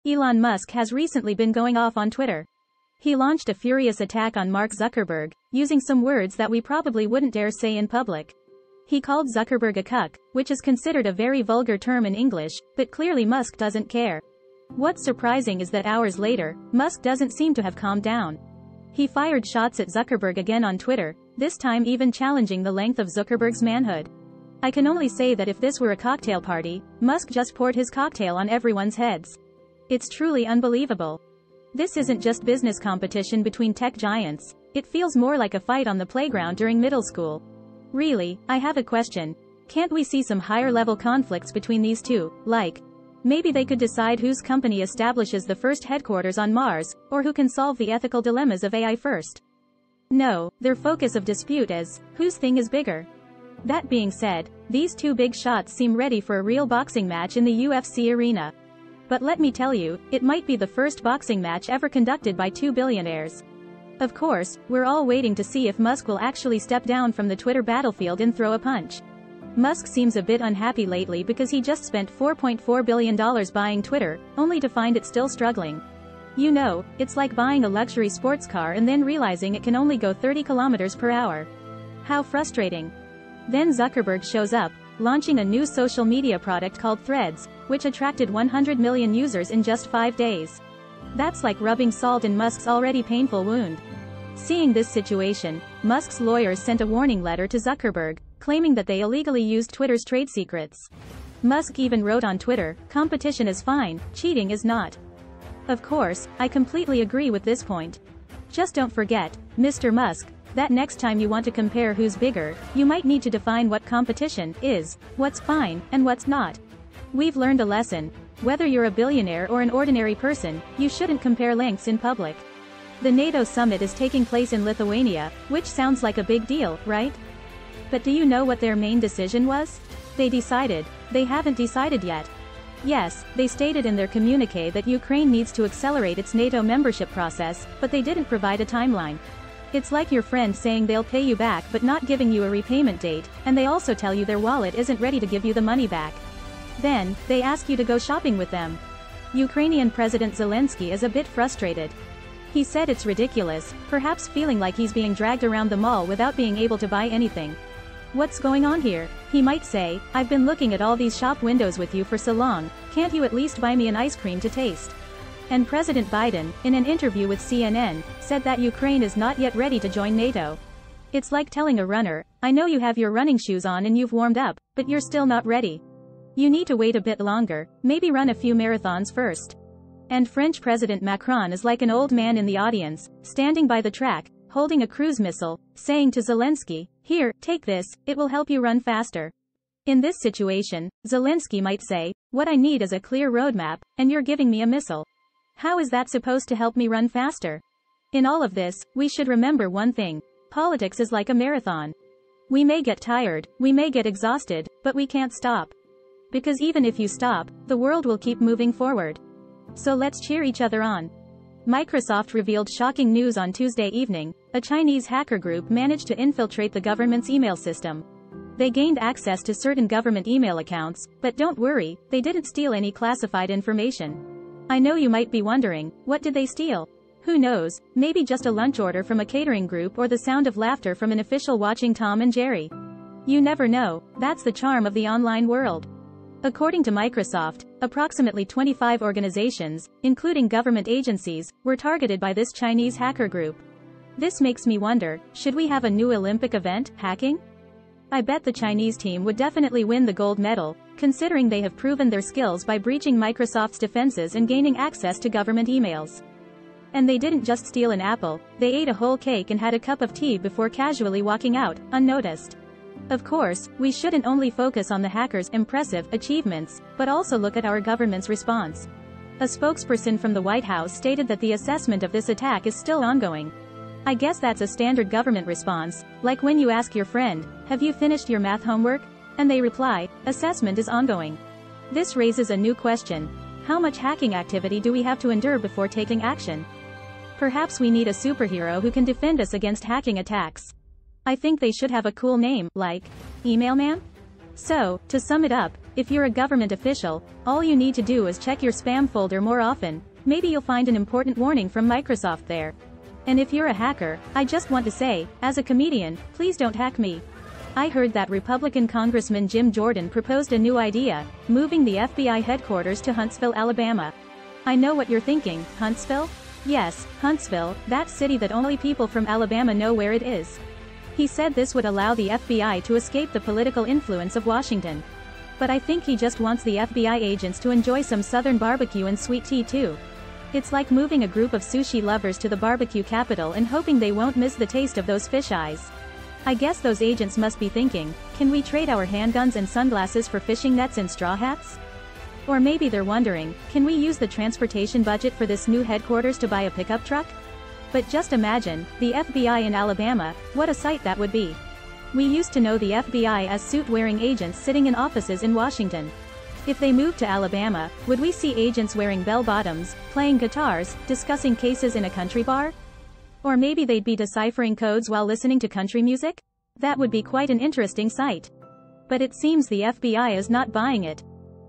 Elon Musk has recently been going off on Twitter. He launched a furious attack on Mark Zuckerberg, using some words that we probably wouldn't dare say in public. He called Zuckerberg a cuck, which is considered a very vulgar term in English, but clearly Musk doesn't care. What's surprising is that hours later, Musk doesn't seem to have calmed down. He fired shots at Zuckerberg again on Twitter, this time even challenging the length of Zuckerberg's manhood. I can only say that if this were a cocktail party, Musk just poured his cocktail on everyone's heads. It's truly unbelievable. This isn't just business competition between tech giants, it feels more like a fight on the playground during middle school. Really, I have a question. Can't we see some higher-level conflicts between these two, like, maybe they could decide whose company establishes the first headquarters on Mars, or who can solve the ethical dilemmas of AI first? No, their focus of dispute is, whose thing is bigger? That being said, these two big shots seem ready for a real boxing match in the UFC arena. But let me tell you, it might be the first boxing match ever conducted by two billionaires. Of course, we're all waiting to see if Musk will actually step down from the Twitter battlefield and throw a punch. Musk seems a bit unhappy lately because he just spent $4.4 billion buying Twitter, only to find it still struggling. You know, it's like buying a luxury sports car and then realizing it can only go 30 kilometers per hour. How frustrating. Then Zuckerberg shows up, launching a new social media product called Threads, which attracted 100 million users in just 5 days. That's like rubbing salt in Musk's already painful wound. Seeing this situation, Musk's lawyers sent a warning letter to Zuckerberg, claiming that they illegally used Twitter's trade secrets. Musk even wrote on Twitter, "Competition is fine, cheating is not." Of course, I completely agree with this point. Just don't forget, Mr. Musk, that next time you want to compare who's bigger, you might need to define what competition is, what's fine, and what's not. We've learned a lesson. Whether you're a billionaire or an ordinary person, you shouldn't compare lengths in public. The NATO summit is taking place in Lithuania, which sounds like a big deal, right? But do you know what their main decision was? They haven't decided yet. Yes, they stated in their communiqué that Ukraine needs to accelerate its NATO membership process, but they didn't provide a timeline. It's like your friend saying they'll pay you back but not giving you a repayment date, and they also tell you their wallet isn't ready to give you the money back. Then, they ask you to go shopping with them. Ukrainian President Zelensky is a bit frustrated. He said it's ridiculous, perhaps feeling like he's being dragged around the mall without being able to buy anything. What's going on here? He might say, I've been looking at all these shop windows with you for so long, can't you at least buy me an ice cream to taste? And President Biden, in an interview with CNN, said that Ukraine is not yet ready to join NATO. It's like telling a runner, I know you have your running shoes on and you've warmed up, but you're still not ready. You need to wait a bit longer, maybe run a few marathons first. And French President Macron is like an old man in the audience, standing by the track, holding a cruise missile, saying to Zelensky, here, take this, it will help you run faster. In this situation, Zelensky might say, what I need is a clear roadmap, and you're giving me a missile. How is that supposed to help me run faster? In all of this, we should remember one thing. Politics is like a marathon. We may get tired, we may get exhausted, but we can't stop. Because even if you stop, the world will keep moving forward. So let's cheer each other on. Microsoft revealed shocking news on Tuesday evening. A Chinese hacker group managed to infiltrate the government's email system. They gained access to certain government email accounts, but don't worry, they didn't steal any classified information. I know you might be wondering, what did they steal? Who knows, maybe just a lunch order from a catering group or the sound of laughter from an official watching Tom and Jerry. You never know, that's the charm of the online world. According to Microsoft, approximately 25 organizations, including government agencies, were targeted by this Chinese hacker group. This makes me wonder, should we have a new Olympic event, hacking? I bet the Chinese team would definitely win the gold medal, considering they have proven their skills by breaching Microsoft's defenses and gaining access to government emails. And they didn't just steal an apple, they ate a whole cake and had a cup of tea before casually walking out, unnoticed. Of course, we shouldn't only focus on the hackers' impressive achievements, but also look at our government's response. A spokesperson from the White House stated that the assessment of this attack is still ongoing. I guess that's a standard government response, like when you ask your friend, have you finished your math homework? And they reply, assessment is ongoing. This raises a new question. How much hacking activity do we have to endure before taking action? Perhaps we need a superhero who can defend us against hacking attacks. I think they should have a cool name, like Email Man? So, to sum it up, if you're a government official, all you need to do is check your spam folder more often. Maybe you'll find an important warning from Microsoft there. And if you're a hacker, I just want to say, as a comedian, please don't hack me. I heard that Republican Congressman Jim Jordan proposed a new idea, moving the FBI headquarters to Huntsville, Alabama. I know what you're thinking, Huntsville? Yes, Huntsville, that city that only people from Alabama know where it is. He said this would allow the FBI to escape the political influence of Washington. But I think he just wants the FBI agents to enjoy some southern barbecue and sweet tea too. It's like moving a group of sushi lovers to the barbecue capital and hoping they won't miss the taste of those fish eyes. I guess those agents must be thinking, can we trade our handguns and sunglasses for fishing nets and straw hats? Or maybe they're wondering, can we use the transportation budget for this new headquarters to buy a pickup truck? But just imagine, the FBI in Alabama, what a sight that would be. We used to know the FBI as suit-wearing agents sitting in offices in Washington. If they moved to Alabama, would we see agents wearing bell-bottoms, playing guitars, discussing cases in a country bar? Or maybe they'd be deciphering codes while listening to country music? That would be quite an interesting sight. But it seems the FBI is not buying it.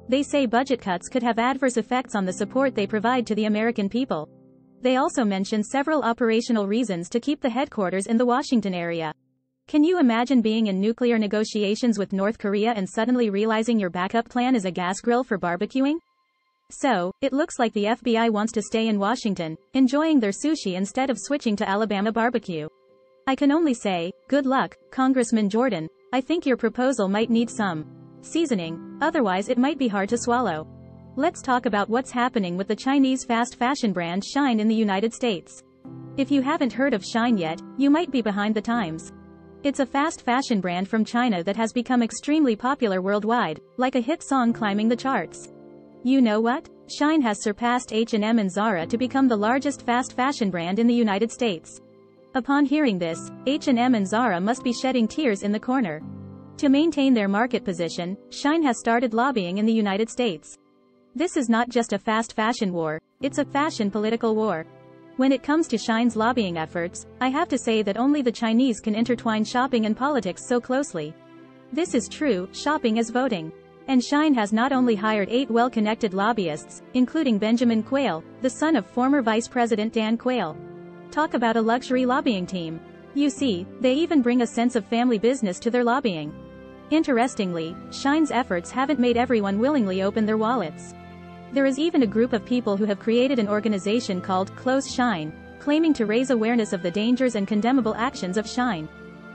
They say budget cuts could have adverse effects on the support they provide to the American people. They also mention several operational reasons to keep the headquarters in the Washington area. Can you imagine being in nuclear negotiations with North Korea and suddenly realizing your backup plan is a gas grill for barbecuing? So, it looks like the FBI wants to stay in Washington, enjoying their sushi instead of switching to Alabama barbecue. I can only say, good luck, Congressman Jordan. I think your proposal might need some seasoning, otherwise it might be hard to swallow. Let's talk about what's happening with the Chinese fast fashion brand Shein in the United States. If you haven't heard of Shein yet, you might be behind the times. It's a fast fashion brand from China that has become extremely popular worldwide, like a hit song climbing the charts. You know what? Shein has surpassed H&M and Zara to become the largest fast fashion brand in the United States. Upon hearing this, H&M and Zara must be shedding tears in the corner. To maintain their market position, Shein has started lobbying in the United States. This is not just a fast fashion war, it's a fashion political war. When it comes to Shein's lobbying efforts, I have to say that only the Chinese can intertwine shopping and politics so closely. This is true, shopping is voting. And Shein has not only hired 8 well-connected lobbyists, including Benjamin Quayle, the son of former Vice President Dan Quayle. Talk about a luxury lobbying team. You see, they even bring a sense of family business to their lobbying. Interestingly, Shein's efforts haven't made everyone willingly open their wallets. There is even a group of people who have created an organization called Close Shein, claiming to raise awareness of the dangers and condemnable actions of Shein.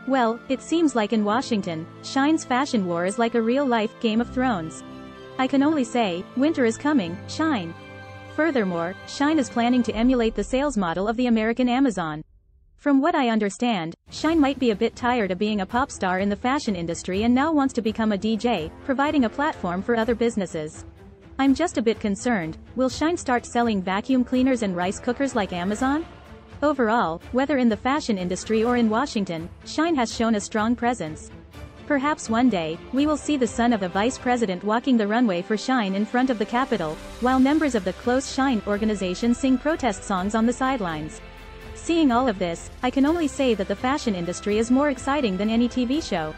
Well, it seems like in Washington, Shein's fashion war is like a real-life Game of Thrones. I can only say, winter is coming, Shein. Furthermore, Shein is planning to emulate the sales model of the American Amazon. From what I understand, Shein might be a bit tired of being a pop star in the fashion industry and now wants to become a DJ, providing a platform for other businesses. I'm just a bit concerned, will Shein start selling vacuum cleaners and rice cookers like Amazon? Overall, whether in the fashion industry or in Washington, Shein has shown a strong presence. Perhaps one day, we will see the son of a vice president walking the runway for Shein in front of the Capitol, while members of the Close Shein organization sing protest songs on the sidelines. Seeing all of this, I can only say that the fashion industry is more exciting than any TV show.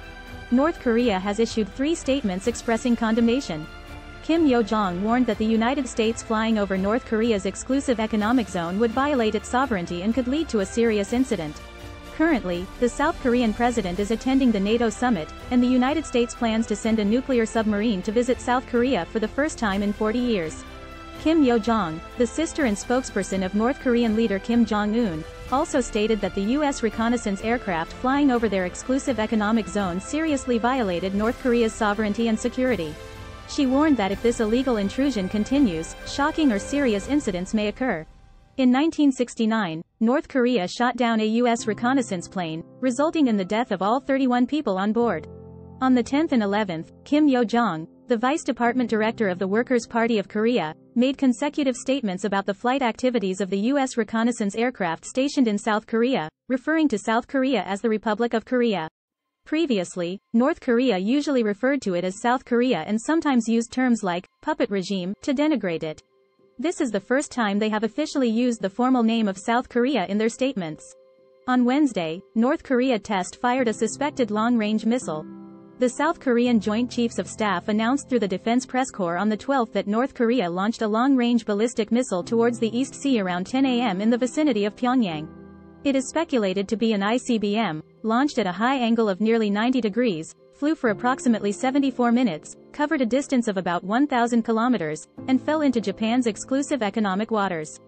North Korea has issued 3 statements expressing condemnation. Kim Yo-jong warned that the United States flying over North Korea's exclusive economic zone would violate its sovereignty and could lead to a serious incident. Currently, the South Korean president is attending the NATO summit, and the United States plans to send a nuclear submarine to visit South Korea for the first time in 40 years. Kim Yo-jong, the sister and spokesperson of North Korean leader Kim Jong-un, also stated that the U.S. reconnaissance aircraft flying over their exclusive economic zone seriously violated North Korea's sovereignty and security. She warned that if this illegal intrusion continues, shocking or serious incidents may occur. In 1969, North Korea shot down a U.S. reconnaissance plane, resulting in the death of all 31 people on board. On the 10th and 11th, Kim Yo-jong, the Vice Department Director of the Workers' Party of Korea, made consecutive statements about the flight activities of the U.S. reconnaissance aircraft stationed in South Korea, referring to South Korea as the Republic of Korea. Previously, North Korea usually referred to it as South Korea and sometimes used terms like puppet regime to denigrate it. This is the first time they have officially used the formal name of South Korea in their statements. On Wednesday, North Korea test-fired a suspected long-range missile. The South Korean Joint Chiefs of Staff announced through the Defense Press Corps on the 12th that North Korea launched a long-range ballistic missile towards the East Sea around 10 a.m. in the vicinity of Pyongyang. It is speculated to be an ICBM, launched at a high angle of nearly 90 degrees, flew for approximately 74 minutes, covered a distance of about 1,000 kilometers, and fell into Japan's exclusive economic waters.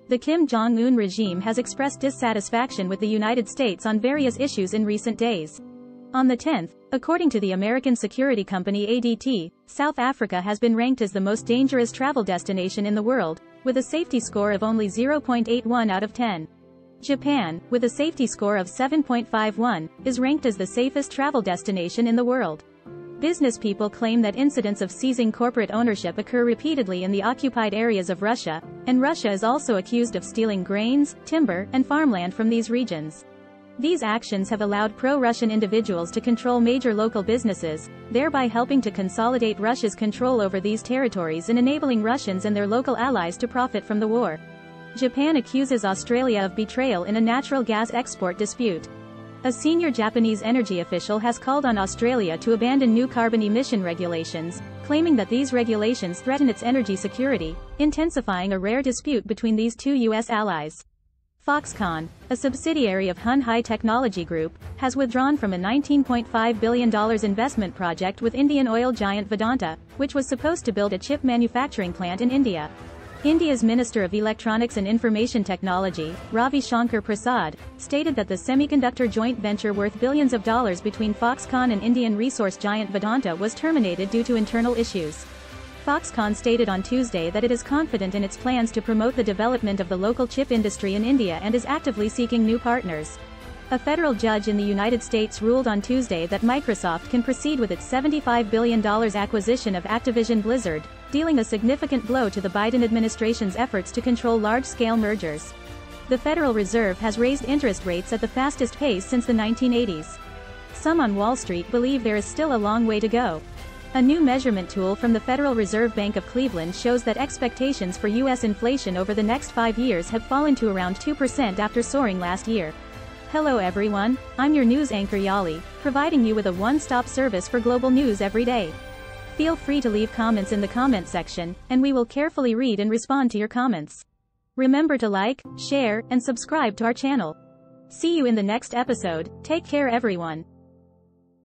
The Kim Jong-un regime has expressed dissatisfaction with the United States on various issues in recent days. On the 10th, according to the American security company ADT, South Africa has been ranked as the most dangerous travel destination in the world, with a safety score of only 0.81 out of 10. Japan, with a safety score of 7.51, is ranked as the safest travel destination in the world. Business people claim that incidents of seizing corporate ownership occur repeatedly in the occupied areas of Russia, and Russia is also accused of stealing grains, timber, and farmland from these regions. These actions have allowed pro-Russian individuals to control major local businesses, thereby helping to consolidate Russia's control over these territories and enabling Russians and their local allies to profit from the war. Japan accuses Australia of betrayal in a natural gas export dispute. A senior Japanese energy official has called on Australia to abandon new carbon emission regulations, claiming that these regulations threaten its energy security, intensifying a rare dispute between these two U.S. allies. Foxconn, a subsidiary of Hyundai Technology Group, has withdrawn from a $19.5 billion investment project with Indian oil giant Vedanta, which was supposed to build a chip manufacturing plant in India. India's Minister of Electronics and Information Technology, Ravi Shankar Prasad, stated that the semiconductor joint venture worth billions of dollars between Foxconn and Indian resource giant Vedanta was terminated due to internal issues. Foxconn stated on Tuesday that it is confident in its plans to promote the development of the local chip industry in India and is actively seeking new partners. A federal judge in the United States ruled on Tuesday that Microsoft can proceed with its $75 billion acquisition of Activision Blizzard, dealing a significant blow to the Biden administration's efforts to control large-scale mergers. The Federal Reserve has raised interest rates at the fastest pace since the 1980s. Some on Wall Street believe there is still a long way to go. A new measurement tool from the Federal Reserve Bank of Cleveland shows that expectations for U.S. inflation over the next 5 years have fallen to around 2% after soaring last year. Hello everyone, I'm your news anchor Yali, providing you with a one-stop service for global news every day. Feel free to leave comments in the comment section, and we will carefully read and respond to your comments. Remember to like, share, and subscribe to our channel. See you in the next episode. Take care everyone.